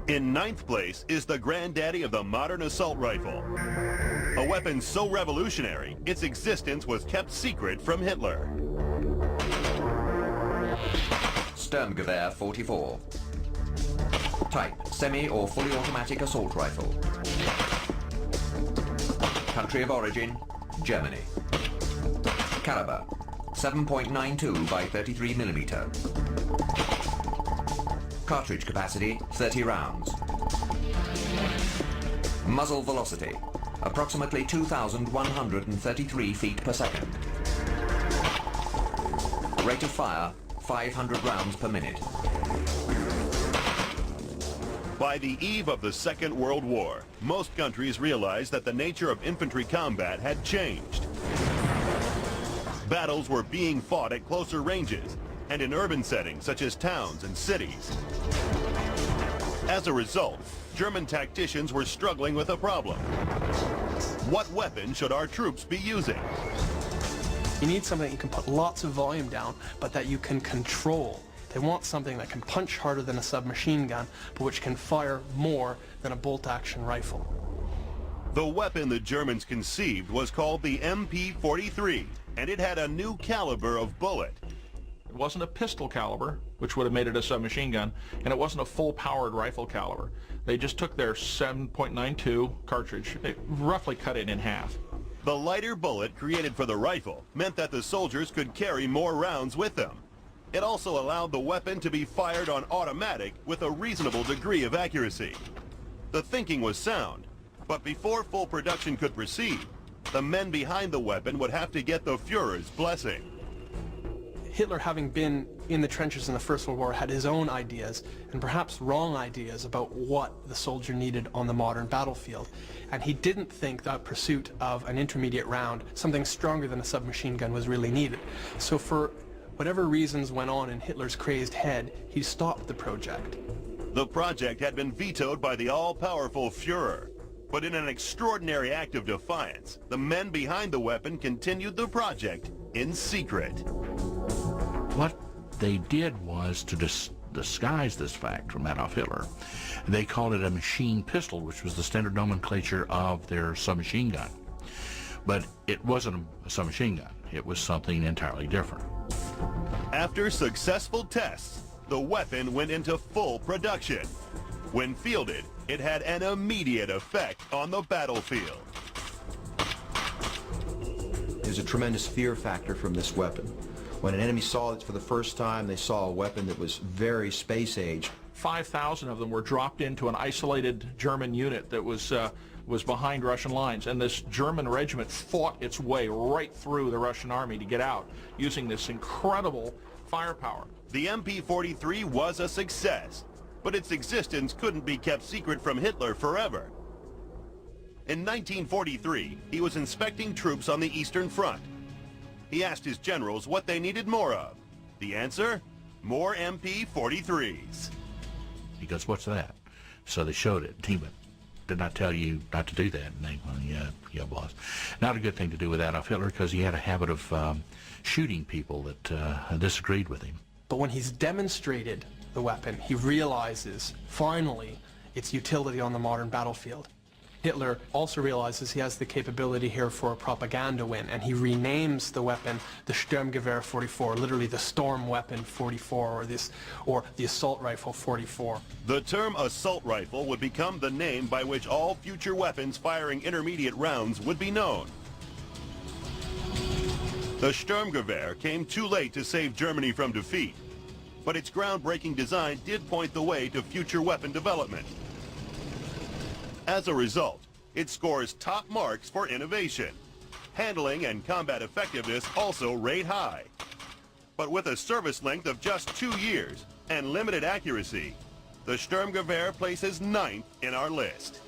In ninth place is the granddaddy of the modern assault rifle. A weapon so revolutionary, its existence was kept secret from Hitler. Sturmgewehr 44. Type, semi or fully automatic assault rifle. Country of origin, Germany. Caliber, 7.92 by 33 millimeter. Cartridge capacity, 30 rounds. Muzzle velocity, approximately 2,133 feet per second. Rate of fire, 500 rounds per minute. By the eve of the Second World War, most countries realized that the nature of infantry combat had changed. Battles were being fought at closer ranges and in urban settings such as towns and cities. As a result, German tacticians were struggling with a problem. What weapon should our troops be using? You need something you can put lots of volume down, but that you can control. They want something that can punch harder than a submachine gun, but which can fire more than a bolt-action rifle. The weapon the Germans conceived was called the MP-43, and it had a new caliber of bullet. It wasn't a pistol caliber, which would have made it a submachine gun, and it wasn't a full-powered rifle caliber. They just took their 7.92 cartridge, they roughly cut it in half. The lighter bullet created for the rifle meant that the soldiers could carry more rounds with them. It also allowed the weapon to be fired on automatic with a reasonable degree of accuracy. The thinking was sound, but before full production could proceed, the men behind the weapon would have to get the Führer's blessing. Hitler, having been in the trenches in the First World War, had his own ideas, and perhaps wrong ideas, about what the soldier needed on the modern battlefield. And he didn't think that pursuit of an intermediate round, something stronger than a submachine gun, was really needed. So for whatever reasons went on in Hitler's crazed head, he stopped the project. The project had been vetoed by the all-powerful Führer. But in an extraordinary act of defiance, the men behind the weapon continued the project in secret. What they did was to disguise this fact from Adolf Hitler. They called it a machine pistol, which was the standard nomenclature of their submachine gun. But it wasn't a submachine gun. It was something entirely different. After successful tests, the weapon went into full production. When fielded, it had an immediate effect on the battlefield. There's a tremendous fear factor from this weapon. When an enemy saw it for the first time, they saw a weapon that was very space-age. 5,000 of them were dropped into an isolated German unit that was behind Russian lines, and this German regiment fought its way right through the Russian army to get out using this incredible firepower. The MP-43 was a success, but its existence couldn't be kept secret from Hitler forever. In 1943, he was inspecting troops on the Eastern Front. He asked his generals what they needed more of. The answer? More MP-43s. He goes, "What's that?" So they showed it. He went, "Did not tell you not to do that." And they went, yeah, boss. Not a good thing to do with Adolf Hitler, because he had a habit of shooting people that disagreed with him. But when he's demonstrated the weapon, he realizes, finally, its utility on the modern battlefield. Hitler also realizes he has the capability here for a propaganda win, and he renames the weapon the Sturmgewehr 44, literally the storm weapon 44, or the assault rifle 44. The term assault rifle would become the name by which all future weapons firing intermediate rounds would be known. The Sturmgewehr came too late to save Germany from defeat, but its groundbreaking design did point the way to future weapon development. As a result, it scores top marks for innovation. Handling and combat effectiveness also rate high. But with a service length of just 2 years and limited accuracy, the Sturmgewehr places 9th in our list.